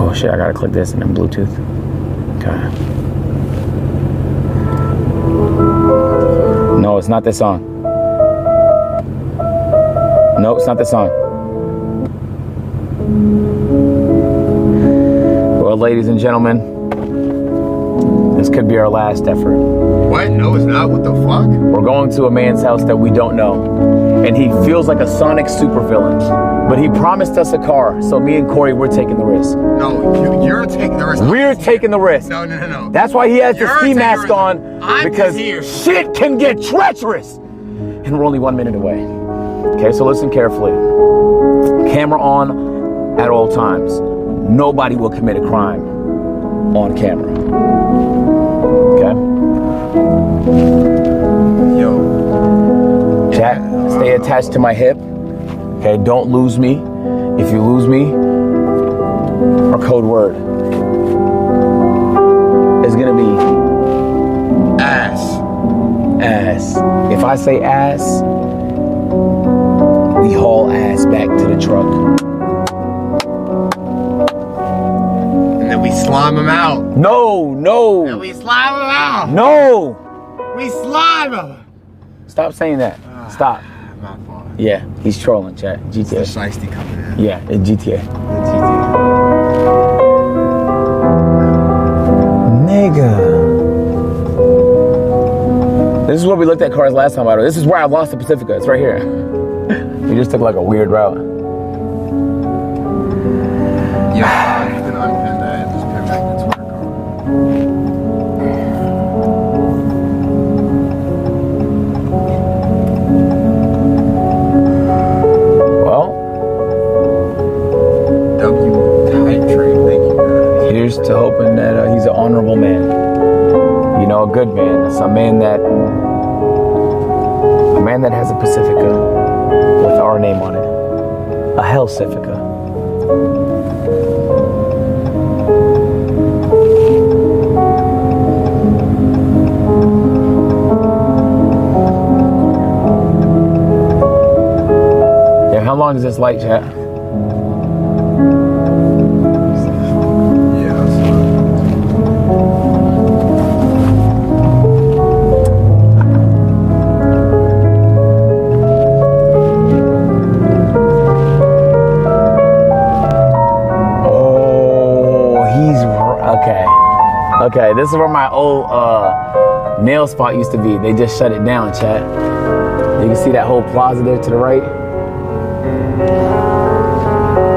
Oh shit, I gotta click this and then Bluetooth. Okay. No, it's not this song. No, it's not this song. Well, ladies and gentlemen, this could be our last effort. What? No, it's not. What the fuck? We're going to a man's house that we don't know. And he feels like a Sonic supervillain. But he promised us a car. So me and Corey, we're taking the risk. No, you're taking the risk. We're taking the risk. No, no, no, no. That's why he has the ski mask on. I'm because here. Shit can get treacherous. And we're only 1 minute away. Okay, so listen carefully. Camera on at all times. Nobody will commit a crime on camera. Okay? Yo. Chat, stay attached to my hip. Okay, don't lose me. If you lose me, our code word is gonna be ass. Ass. If I say ass, we haul ass back to the truck. And then we slime him out. No, no. And we slime him out. No. We slime him. Stop saying that. Stop. My fault. Yeah, he's trolling, chat. GTA. The shiesty coming in. Yeah, it's GTA. The GTA. Nigga. This is where we looked at cars last time, by the way. This is where I lost the Pacifica. It's right here. We just took like a weird route. Yeah, you can unpin that and just pin back the Twitter card. Well, Type train, thank you guys. here's to hoping that he's an honorable man. You know, a good man. It's a man that has a Pacifica with our name on it. A Hellcifica. Yeah, how long is this light, chat? Okay, this is where my old nail spot used to be. They just shut it down, chat. You can see that whole plaza there to the right.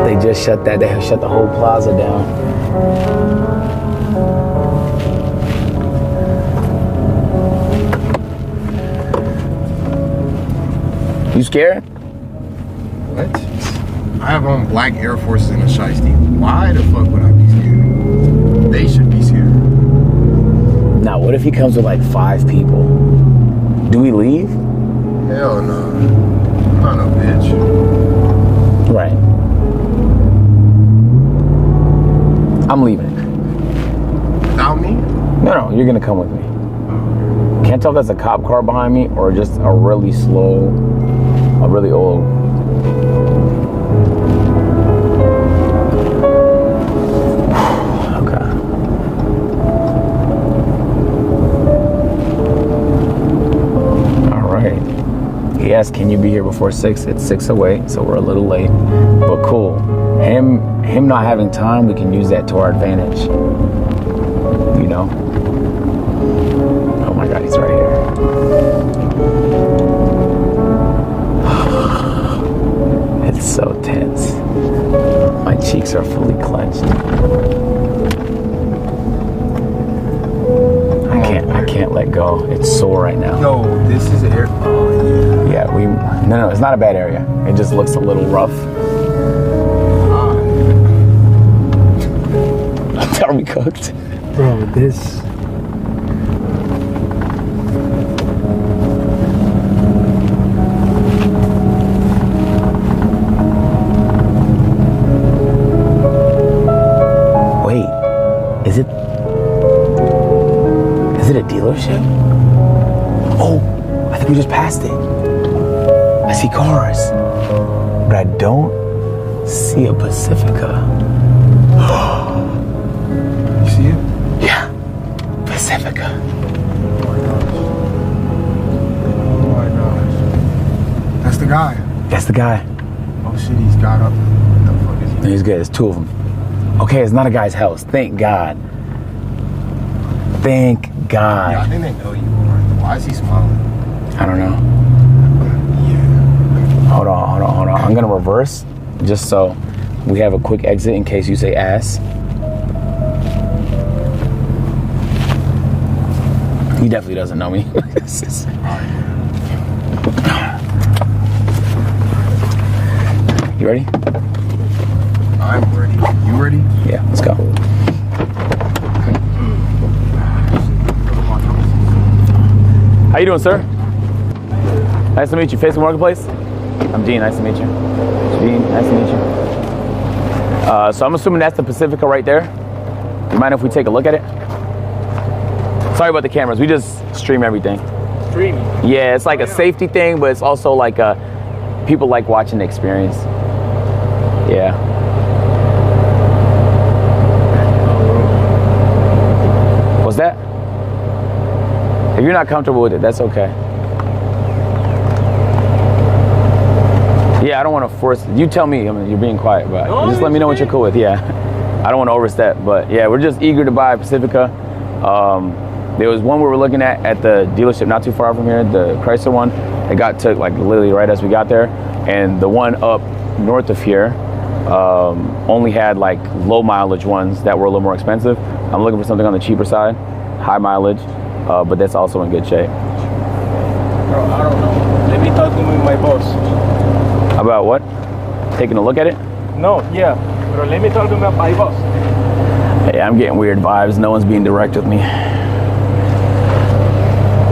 They just shut that. They shut the whole plaza down. You scared? What? I have on black Air Forces and a shiesty. Why the fuck would I be scared? They should be scared. Now, what if he comes with like 5 people? Do we leave? Hell no. I'm not no bitch. Right. I'm leaving. Without me? No, you're gonna come with me. Can't tell if that's a cop car behind me or just a really slow, a really old. Yes, can you be here before 6? It's 6 away, so we're a little late, but cool. Him not having time, we can use that to our advantage. You know? Oh my God, he's right here. It's so tense. My cheeks are fully clenched. I can't let go. It's sore right now. Yo, this is air. Oh yeah. Yeah, no, it's not a bad area. It just looks a little rough. Are we cooked? Bro, this. Wait, is it a dealership? Oh, I think we just passed it. I see cars, but I don't see a Pacifica. Pacifica. Oh my gosh. That's the guy. That's the guy. Oh shit, he's got up. What the fuck is he? He's good. It's two of them. Okay, it's not a guy's house. Thank God. Thank God. Yeah, I think they know you are. Why is he smiling? I don't know. Yeah. Hold on. I'm gonna reverse just so we have a quick exit in case you say ass. He definitely doesn't know me. You ready? I'm ready. You ready? Yeah, let's go. How you doing, sir? Nice to meet you. Facebook Marketplace? I'm Dean. Nice to meet you. Dean, nice to meet you. So I'm assuming that's the Pacifica right there. You mind if we take a look at it? Sorry about the cameras. We just stream everything. Streaming? Yeah, it's like a safety thing, but it's also like people like watching the experience. Yeah. What's that? If you're not comfortable with it, that's okay. Yeah, I don't want to force it. You tell me. I mean, you're being quiet, but just let me know what you're cool with. Yeah. I don't want to overstep, but yeah, we're just eager to buy a Pacifica. There was one we were looking at the dealership not too far from here, the Chrysler one. It got took like literally right as we got there. And the one up north of here only had like low mileage ones that were a little more expensive. I'm looking for something on the cheaper side, high mileage, but that's also in good shape. Bro, I don't know. Let me talk to my boss. About what? Taking a look at it? No, yeah. But let me talk to my boss. Hey, I'm getting weird vibes. No one's being direct with me.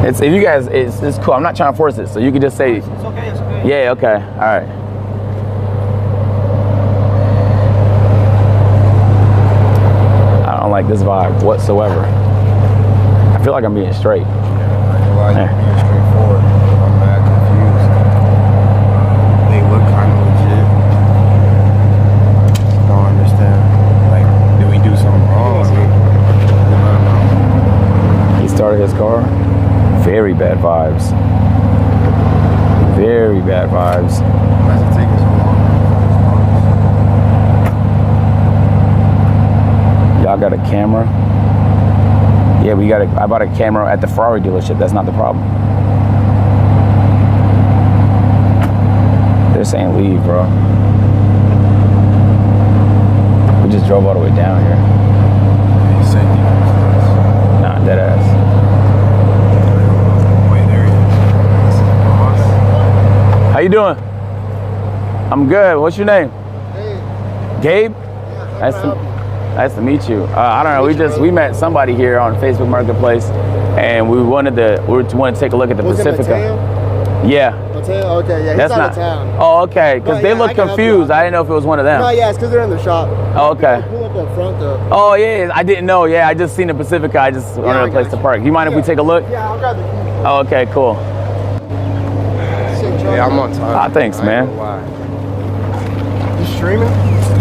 If you guys, it's cool. I'm not trying to force it, so you can just say. It's okay, it's okay. Yeah, okay, all right. I don't like this vibe whatsoever. I feel like I'm being straight. I ain't gonna lie, you're being straightforward. I'm mad confused. They look kind of legit. Don't understand. Like, did we do something wrong? I mean, He started his car. Very bad vibes. Very bad vibes. why is it taking so long? Y'all got a camera? Yeah, I bought a camera at the Ferrari dealership. That's not the problem. They're saying leave, bro. We just drove all the way down here. Nah, dead ass. How you doing? I'm good. What's your name? Hey. Gabe? Yeah, Nice to meet you. I don't know. We met somebody here on Facebook Marketplace, and we wanted to take a look at the Pacifica. Yeah. Mateo? Okay, yeah, he's That's out not. of town. Oh, okay. Because No, they yeah, look I can help you confused. out. I didn't know if it was one of them. No, yeah, it's because they're in the shop. Oh, okay. Pull up up front though. Oh yeah, I didn't know. Yeah, I just seen the Pacifica. I just wanted I a place got to you. park. You mind if we take a look? Yeah, I'll grab the keys. Oh, okay, cool. Yeah, I'm on time. Ah, thanks, I ain't man. gonna lie. You streaming?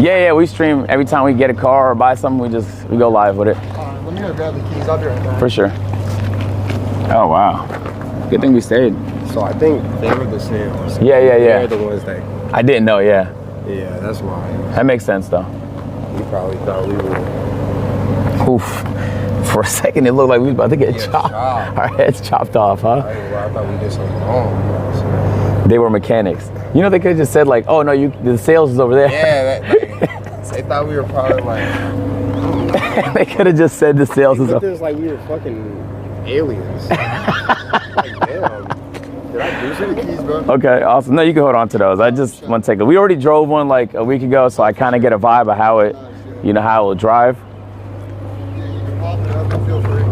Yeah, we stream every time we get a car or buy something. We go live with it. Let me go grab the keys. I'll be right back. For sure. Oh wow. Good thing we stayed. So I think they were the sales. Yeah. They're the ones that. I didn't know. Yeah, Yeah, that's why. that makes sense though. We probably thought we were. Oof. For a second, it looked like we was about to get chopped. Our heads chopped off, huh? I thought we did something wrong. They were mechanics. You know, they could have just said like, "Oh no, the sales is over there." Yeah, they thought we were probably like. They could have just said the sales is They looked over. at us like we were fucking aliens. Like, damn. Did I do something? Keys, bro. Okay, awesome. No, you can hold on to those. I just want to take a. We already drove one like a week ago, so I kind of get a vibe of how it, how it will drive. Yeah, you can pop it up and feel free.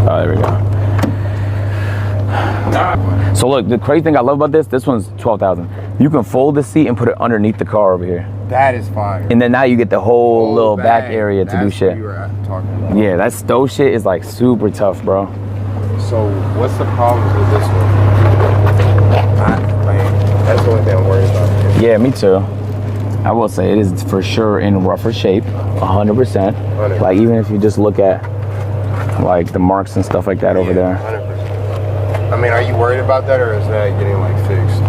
Oh, there we go. So look, the crazy thing I love about this one's $12,000. You can fold the seat and put it underneath the car over here. That is fire. And then now you get the whole little back bag. area to do That's shit. what you were talking about. Yeah, that stove shit is like super tough, bro. So what's the problems with this one? That's the only thing I'm worried about. Yeah, me too. I will say it is for sure in rougher shape, 100%. Like even if you just look at like the marks and stuff like that over there. 100%. I mean, are you worried about that, or is that getting like fixed?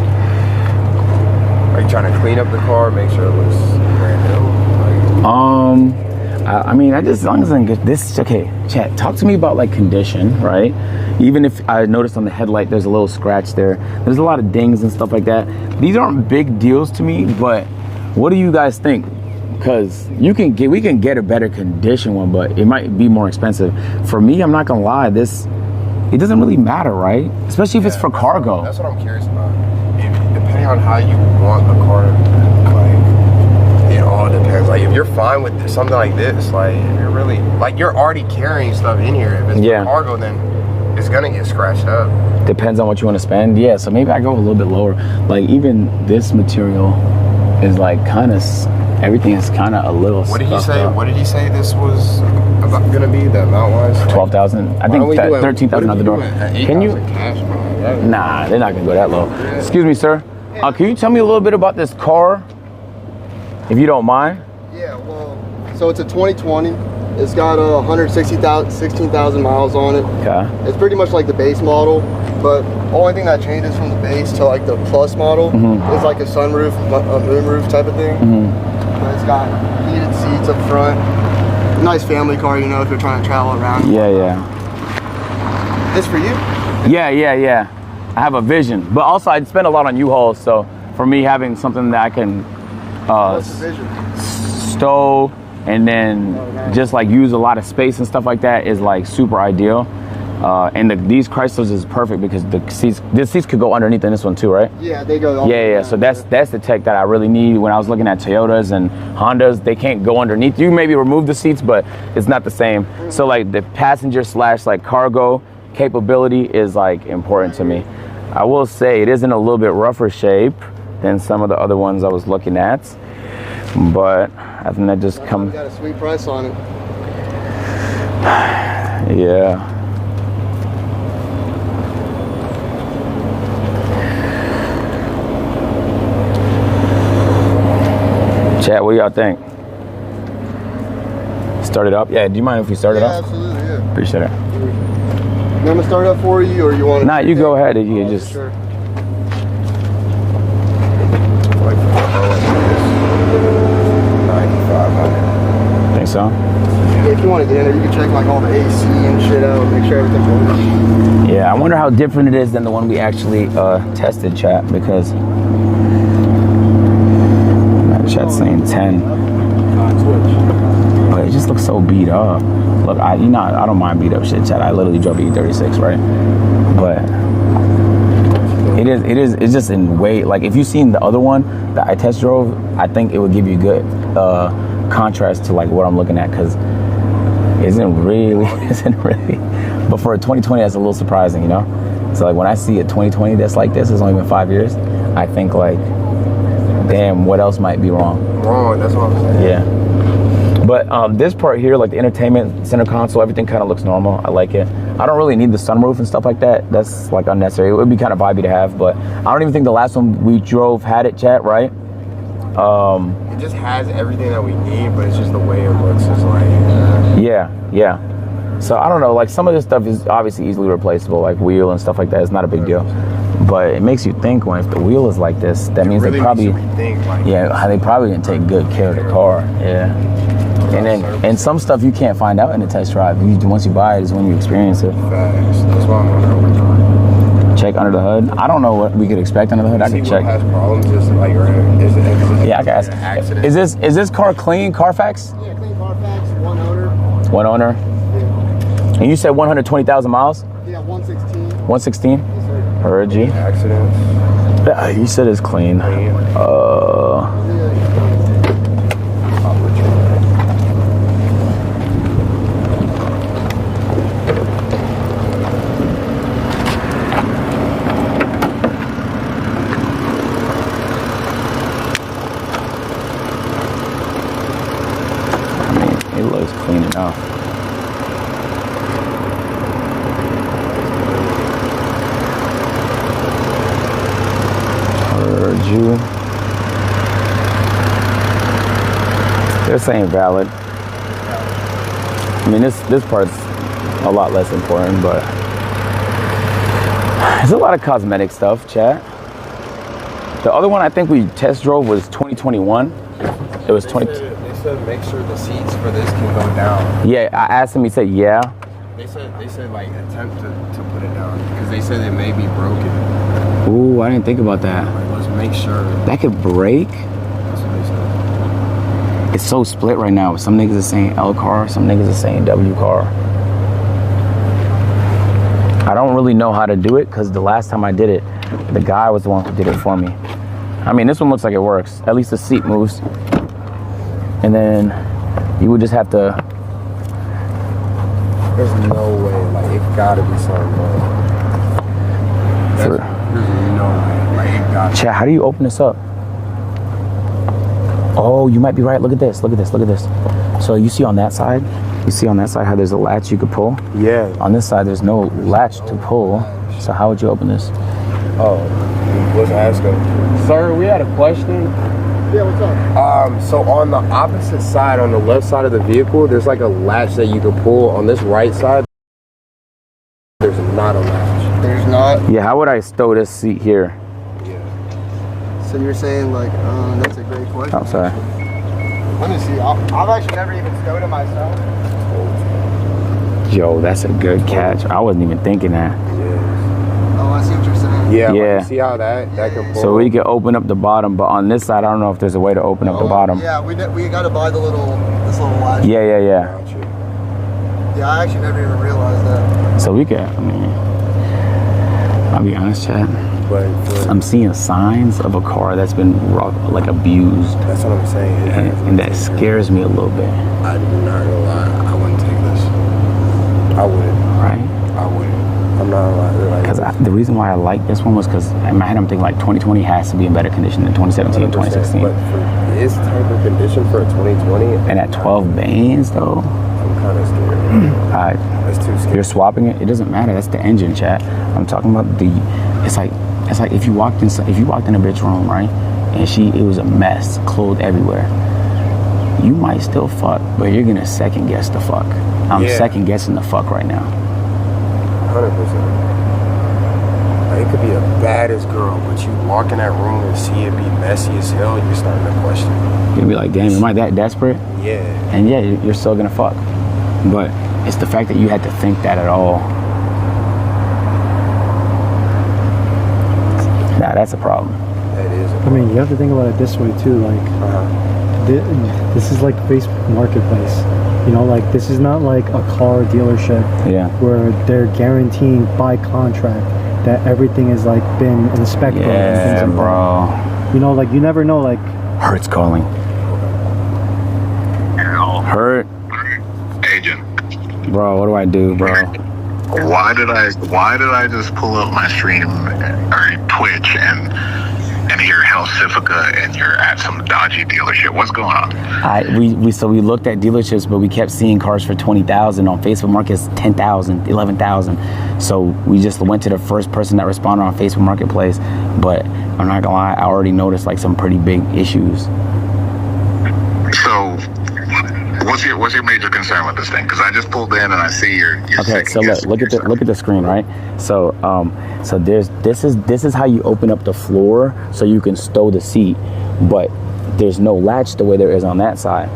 Are you trying to clean up the car, make sure it looks brand new? I mean, I just, as long as I can get this, okay, chat, talk to me about like condition, right? Even if I noticed on the headlight, there's a little scratch there. There's a lot of dings and stuff like that. These aren't big deals to me, but what do you guys think? Because we can get a better condition one, but it might be more expensive. For me, I'm not gonna lie, it doesn't really matter, right? Especially if it's for cargo. That's what I'm curious about. Depending on how you want the car, like, it all depends. Like, if you're fine with something like this, like, if you're really, like, you're already carrying stuff in here. If it's for cargo, then it's gonna get scratched up. Depends on what you want to spend. Yeah, so maybe I go a little bit lower. Like, even this material is like kind of, everything is kind of a little. What did he say? What did he say this was about gonna be? The amount wise? 12,000. I think 13,000 out the door. Can you? Nah, they're not gonna go that low. Excuse me, sir. Can you tell me a little bit about this car, if you don't mind? Yeah, well, so it's a 2020. It's got 16,000 miles on it. Okay. It's pretty much like the base model, but only thing that changes from the base to like the plus model is like a sunroof, a moonroof type of thing. But it's got heated seats up front. Nice family car, you know, if you're trying to travel around. Yeah. This for you? Yeah. I have a vision, but also I spend a lot on U-Hauls, so for me having something that I can What's the vision? stow and then just like use a lot of space and stuff like that is like super ideal. And these Chryslers is perfect because the seats could go underneath in this one too, right? Yeah, they go. Yeah. So that's the tech that I really need. When I was looking at Toyotas and Hondas, they can't go underneath. You maybe remove the seats, but it's not the same. So like the passenger / like cargo capability is like important to me. I will say it is in a little bit rougher shape than some of the other ones I was looking at, but I think that just comes. Got a sweet price on it. Yeah. Chat, what do y'all think? Start it up? Yeah, do you mind if we start it up? Absolutely, yeah. Appreciate it. You want me to start up for you, or you want to? Nah, you go ahead. You just. Sure. Like, 9,500. Think so? If you want to get in there, you can check like all the AC and shit out, make sure everything's working. Yeah, I wonder how different it is than the one we actually tested, chat, because that chat's saying 10. But it just looks so beat up. Look, I don't mind beat up shit, chat. I literally drove E36, right? But it's just in weight. Like if you've seen the other one that I test drove, I think it would give you good contrast to like what I'm looking at, because isn't really. But for a 2020, that's a little surprising, you know? So like when I see a 2020 that's like this, it's only been 5 years, I think like, damn, what else might be wrong? That's what I'm saying. Yeah. But this part here, like the entertainment center console, everything kind of looks normal. I like it. I don't really need the sunroof and stuff like that. That's like unnecessary. It would be kind of vibey to have, but I don't even think the last one we drove had it, chat, right? It just has everything that we need, but it's just the way it looks is like. Yeah. So I don't know. Like some of this stuff is obviously easily replaceable, like wheel and stuff like that. It's not a big deal. But it makes you think, when if the wheel is like this, that means really they probably, they probably didn't take good care of the car. Yeah. And some stuff you can't find out in the test drive. Once you buy it is when you experience it. Facts. That's why I'm wondering over time. Check under the hood. I don't know what we could expect under the hood. I could check. Has problems, just like, yeah, I can ask. Accident. Is this car clean? Carfax? Yeah, clean Carfax, one owner. One owner. Yeah. And you said 120,000 miles? Yeah, 116. 116? Yes, sir. Heard you. Accidents. Yeah, you said it's clean. It looks clean enough. Heard you. They're saying valid. I mean, this part's a lot less important, but there's a lot of cosmetic stuff, chat. The other one I think we test drove was 2021. It was 20. They said make sure the seats for this can go down. Yeah, I asked him. He said, yeah. They said like attempt to put it down because they said it may be broken. Ooh, I didn't think about that. Like, let's make sure. That could break. That's what they said. It's so split right now. Some niggas are saying L car, some niggas are saying W car. I don't really know how to do it because the last time I did it, the guy was the one who did it for me. I mean, this one looks like it works. At least the seat moves. And then you would just have to. There's no way. Like, it gotta be something wrong. There's no way. Like, it gotta. Chat, how do you open this up? Oh, you might be right. Look at this. Look at this. Look at this. So you see on that side? You see on that side how there's a latch you could pull? Yeah. On this side, there's no latch to pull. So how would you open this? Oh, let's ask him. Sir, we had a question. Yeah, what's up? So on the opposite side, on the left side of the vehicle, there's like a latch that you can pull. On this right side, there's not a latch. There's not. Yeah, how would I stow this seat here? Yeah. So you're saying like, that's a great question. I'm sorry. Let me see. I've actually never even stowed it myself. Yo, that's a good catch. I wasn't even thinking that. Oh, I see what you're saying. Yeah. Yeah. Like, see how that can pull? So we can open up the bottom, but on this side, I don't know if there's a way to open up the bottom. Yeah, we got to buy this little latch. Yeah. Gotcha. Yeah, I actually never even realized that. So we can, I mean, I'll be honest, Chad. But I'm seeing signs of a car that's been like abused. that's what I'm saying. And that scares me a little bit. I'm not gonna lie. I wouldn't take this. I wouldn't. Right? I wouldn't. I'm not gonna lie. Because the reason why I like this one was because in my head I'm thinking like 2020 has to be in better condition than 2017 and 2016. But for this type of condition for a 2020, And at 12 bands though, I'm kind of scared. That's too scary. you're swapping it. It doesn't matter. That's the engine, chat. I'm talking about it's like if you walked in a bitch room, right? And it was a mess, clothes everywhere. You might still fuck, but you're gonna second guess the fuck. I'm second guessing the fuck right now. 100%. Like, it could be a baddest girl, but you walk in that room and see it be messy as hell, you're starting to question. You're gonna be like, damn, am I that desperate? Yeah. And yeah, you're still gonna fuck. But it's the fact that you had to think that at all. Nah, that's a problem. That is. I mean, you have to think about it this way too. Like, this is like Facebook Marketplace. You know, like this is not like a car dealership. Yeah. Where they're guaranteeing by contract that everything has like been inspected. Yeah, and things like bro. that. You know, like you never know. Like, Hurt's calling. Hurt. Agent. Bro, what do I do, bro? Why did I just pull up my stream or Twitch and hear Helsifica and you're at some dodgy dealership? What's going on? We looked at dealerships, but we kept seeing cars for 20,000 on Facebook Marketplace, 10,000, 11,000. So we just went to the first person that responded on Facebook Marketplace. But I'm not gonna lie, I already noticed like some pretty big issues. So what's your major concern with this thing? Because I just pulled in and I see your Okay, so look at the screen, right? So this is how you open up the floor so you can stow the seat, but there's no latch the way there is on that side.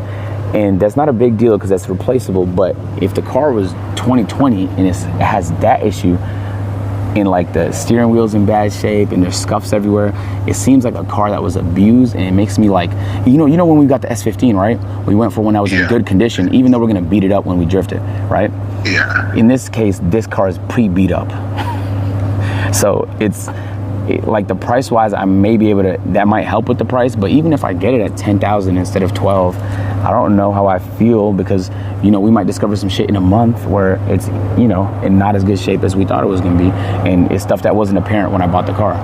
And that's not a big deal because that's replaceable, but if the car was 2020 and it has that issue, and like the steering wheel's in bad shape and there's scuffs everywhere, it seems like a car that was abused. And it makes me like, you know when we got the S15, right? We went for one that was in good condition, even though we're gonna beat it up when we drift it, right? Yeah. In this case, this car is pre-beat up. So like the price wise, I may be able to, that might help with the price, but even if I get it at 10,000 instead of 12, I don't know how I feel because, we might discover some shit in a month where it's, in not as good shape as we thought it was going to be. And it's stuff that wasn't apparent when I bought the car.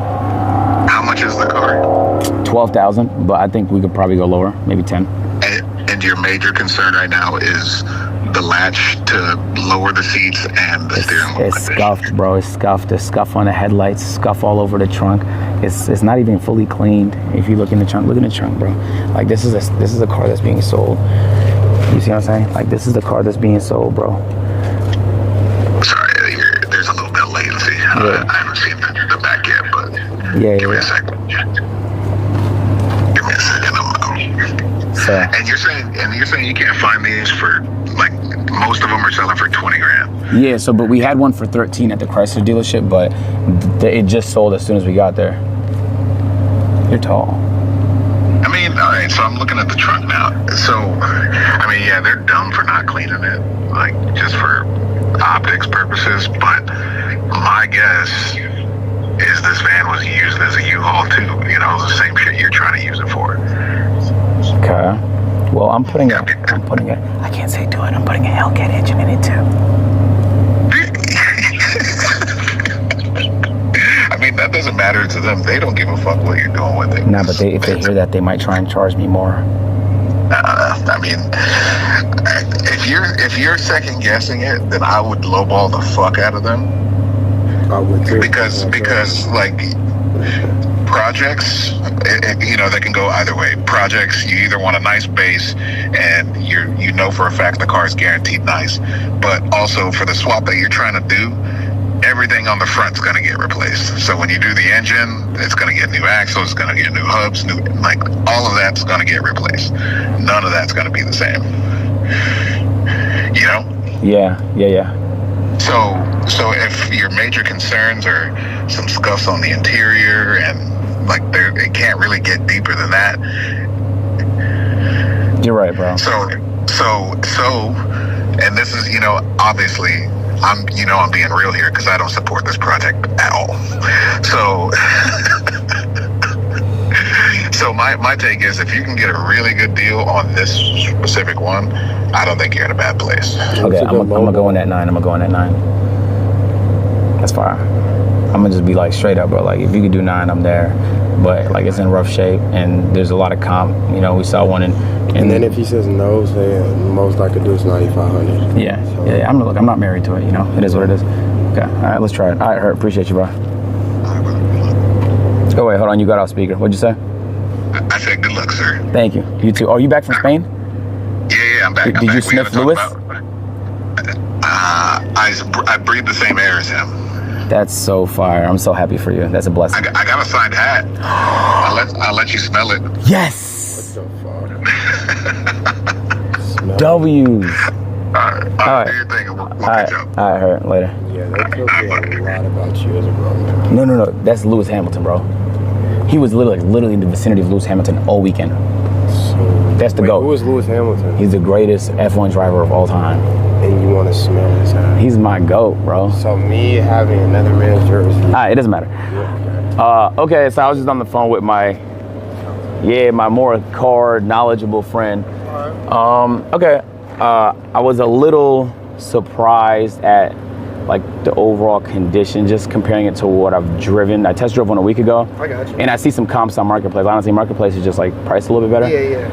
How much is the car? 12,000, but I think we could probably go lower, maybe 10. And your major concern right now is the latch to lower the seats and the steering wheel It's condition. scuffed, bro. It's scuffed. There's scuff on the headlights, scuff all over the trunk. it's not even fully cleaned. If you look in the trunk, bro. Like this is a car that's being sold. You see what I'm saying? Like this is the car that's being sold, bro. Sorry, there's a little bit of latency. Yeah. I haven't seen the back yet, but give me a second. Give me a second. So, and you're saying you can't find these for, like, most of them are selling for 20 grand. yeah. So, but we had one for 13 at the Chrysler dealership, but it just sold as soon as we got there. You're tall. I mean, all right, so I'm looking at the trunk now. So, I mean, yeah, they're dumb for not cleaning it, like, just for optics purposes, but my guess is this van was used as a U-Haul too. You know, the same shit you're trying to use it for. Okay. Well, I'm putting I can't say do it. I'm putting a Hellcat engine in it too. I mean, that doesn't matter to them. They don't give a fuck what you're doing with it. Nah, but if they hear that, they might try and charge me more. I mean, if you're second guessing it, then I would lowball the fuck out of them. I would too. Because like projects, you know, they can go either way. Projects, you either want a nice base and you know for a fact the car is guaranteed nice, but also for the swap that you're trying to do, everything on the front's going to get replaced. So when you do the engine, it's going to get new axles, it's going to get new hubs, like all of that's going to get replaced. None of that's going to be the same. You know? Yeah. So if your major concerns are some scuffs on the interior and like it can't really get deeper than that. You're right, bro. So, and this is, you know, obviously I'm being real here because I don't support this project at all. So my take is if you can get a really good deal on this specific one, I don't think you're in a bad place. Okay, I'm gonna go in at 9. That's fine. I'm gonna just be like straight up, bro. Like if you could do 9, I'm there. But like it's in rough shape and there's a lot of comp. You know, we saw one and then if he says no, say the most I could do is 9,500. Yeah, so. Yeah. I'm not married to it. You know, it is what it is. Okay, all right, let's try it. All right, Hurt, appreciate you, bro. Oh wait, hold on. You got off speaker. What'd you say? I said good luck, sir. Thank you. You too. Oh, you back from Spain? Yeah, I'm back. Did you sniff Lewis? I breathe the same air as him. That's so fire. I'm so happy for you. That's a blessing. I got a signed hat. I'll let you smell it. Yes. What the fuck? W's. All right. Do your thing. We'll catch up. All right, Hurt. Later. Yeah, that tells me a lot about you as a brother. No. That's Lewis Hamilton, bro. He was literally in the vicinity of Lewis Hamilton all weekend. So, that's the GOAT. Who is Lewis Hamilton? He's the greatest F1 driver of all time. And you want to smell his hat? He's my GOAT, bro. So me having another man's jersey. It doesn't matter. Yeah, okay, so I was just on the phone with my more car knowledgeable friend. Okay. I was a little surprised at like the overall condition, just comparing it to what I've driven. I test drove one a week ago. I got you. And I see some comps on Marketplace. Honestly, Marketplace is just like priced a little bit better. Yeah.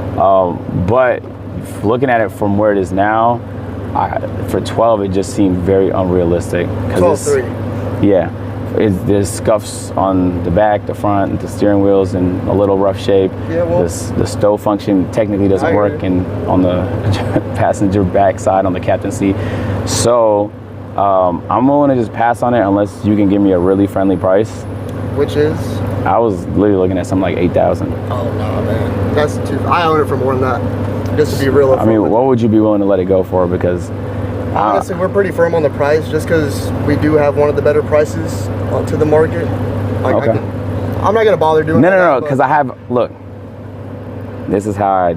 But looking at it from where it is now, for 12, it just seemed very unrealistic. 12.3. Yeah. There's scuffs on the back, the front, the steering wheels in a little rough shape. Yeah, well, the stow function technically doesn't work on the passenger back side on the captain seat. So I'm willing to just pass on it unless you can give me a really friendly price. Which is? I was literally looking at something like 8,000. Oh no, man, that's too. I own it for more than that. Just to be real. I mean, what would you be willing to let it go for? Because honestly, we're pretty firm on the price, just because we do have one of the better prices to the market. Like, okay. I'm not gonna bother doing. No, because I have. Look, this is how I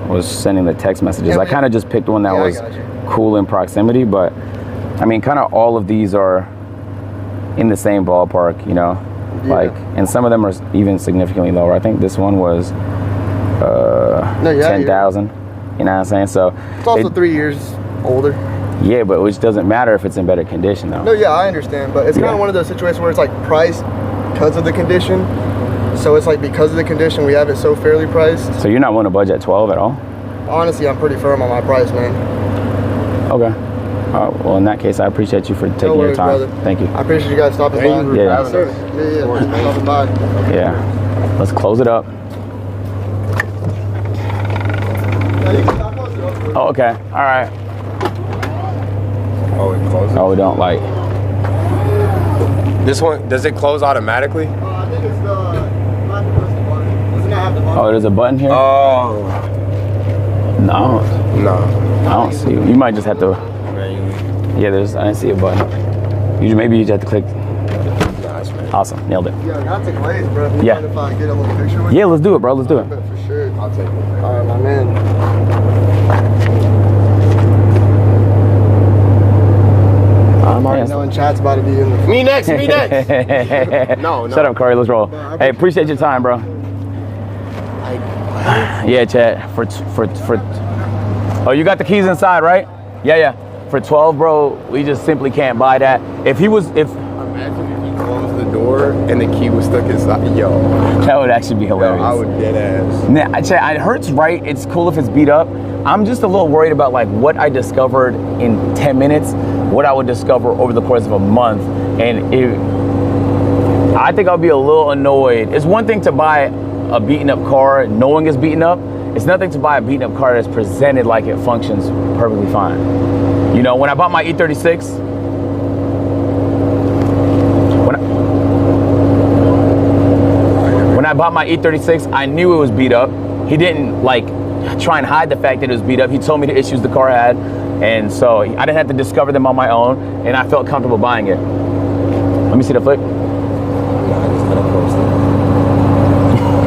was sending the text messages. I kind of just picked one that was cool in proximity, but I mean, kind of all of these are in the same ballpark, you know. Like, and some of them are even significantly lower. I think this one was 10,000. You know what I'm saying? So it's also 3 years older. Yeah, but which doesn't matter if it's in better condition, though. No, yeah, I understand, but it's kind of one of those situations where it's like priced because of the condition. So it's like because of the condition, we have it so fairly priced. So you're not willing to budget 12 at all? Honestly, I'm pretty firm on my price, man. Okay. Well, in that case, I appreciate you for taking your worries, time. brother. Thank you. I appreciate you guys stopping by. Yeah. Yes, sir. Yeah. Stopping by. Yeah. Let's close it up. Oh, okay. All right. Oh, it closes. Oh, we don't like. This one, does it close automatically? I think it's the. Doesn't it have the button? Oh, there's a button here? Oh. No. No. I don't see you. You might just have to. Yeah, I didn't see a button. Maybe you just have to click. Awesome. Nailed it. Yeah, I gotta take ways, bro. Yeah. If I get a little picture with Yeah, let's do it, bro. Let's do it. For sure. I'll take it. All right, my man. I'm already knowing chat's about to be in the. Me next. Me next. No. Shut up, Corey. Let's roll. Hey, appreciate your time, bro. Yeah, chat. Oh, you got the keys inside, right? Yeah. For 12, bro, we just simply can't buy that. Imagine if he closed the door and the key was stuck inside. Yo. That would actually be hilarious. I would dead ass. Nah, chat, it hurts, right? It's cool if it's beat up. I'm just a little worried about like what I discovered in 10 minutes, what I would discover over the course of a month. And I think I'll be a little annoyed. It's one thing to buy a beaten up car knowing it's beaten up. It's nothing to buy a beaten up car that's presented like it functions perfectly fine. You know, when I bought my E36, when I bought my E36, I knew it was beat up. He didn't like try and hide the fact that it was beat up. He told me the issues the car had, and so I didn't have to discover them on my own, and I felt comfortable buying it. Let me see the flick. I just had to post it.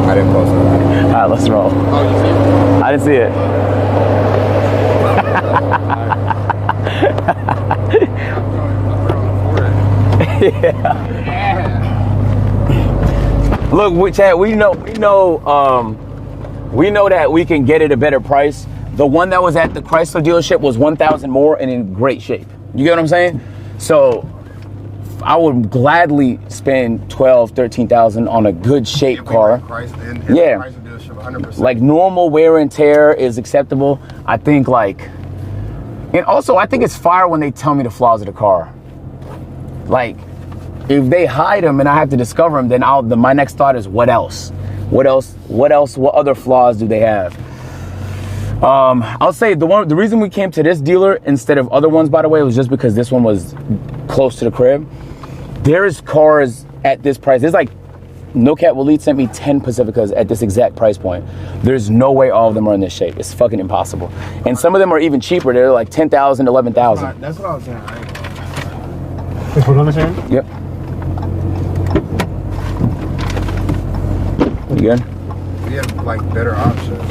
I didn't post it. All right, let's roll. Oh, you see it? I didn't see it. Yeah. Look, Chad, we know that we can get it a better price. The one that was at the Chrysler dealership was 1,000 more and in great shape. You get what I'm saying? So I would gladly spend 12, 13,000 on a good shape car. Yeah. Like normal wear and tear is acceptable. I think and also I think it's fire when they tell me the flaws of the car. Like if they hide them and I have to discover them, then my next thought is what else? What other flaws do they have? I'll say the reason we came to this dealer instead of other ones, by the way, was just because this one was close to the crib. There's cars at this price. There's like No Cap Elite sent me 10 Pacificas at this exact price point. There's no way all of them are in this shape. It's fucking impossible. And some of them are even cheaper. They're like 10,000, 11,000. That's what I was saying. Wait, hold on a second. Yep. You good? We have like better options.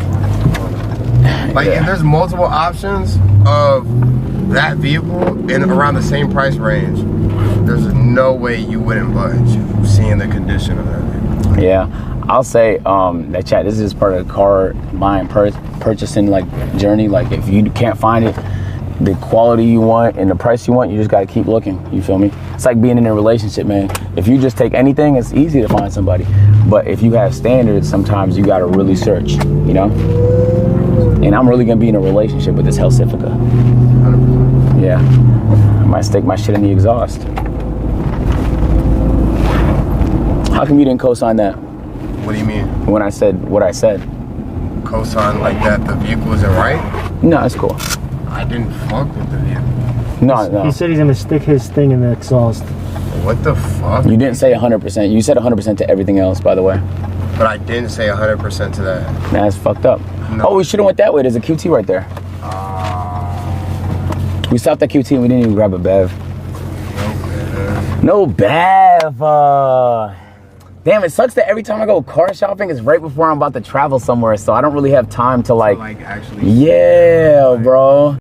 Like if there's multiple options of that vehicle in around the same price range, there's no way you wouldn't budge seeing the condition of that vehicle. Yeah, I'll say that chat, this is part of the car buying purchasing like journey. Like if you can't find it, the quality you want and the price you want, you just gotta keep looking. You feel me? It's like being in a relationship, man. If you just take anything, it's easy to find somebody. But if you have standards, sometimes you gotta really search, you know? And I'm really gonna be in a relationship with this Helsifica. 100%. Yeah, I might stick my shit in the exhaust. How come you didn't co-sign that? What do you mean? When I said what I said. Co-sign like that the vehicle isn't right? No, it's cool. I didn't fuck with the vehicle. No. He said he's gonna stick his thing in the exhaust. What the fuck? You didn't say 100%. You said 100% to everything else, by the way. But I didn't say 100% to that. Man, that's fucked up. No. Oh, we should have went that way. There's a QT right there. We stopped at QT and we didn't even grab a Bev. No Bev. Damn, it sucks that every time I go car shopping, it's right before I'm about to travel somewhere, so I don't really have time to like actually. Yeah, bro.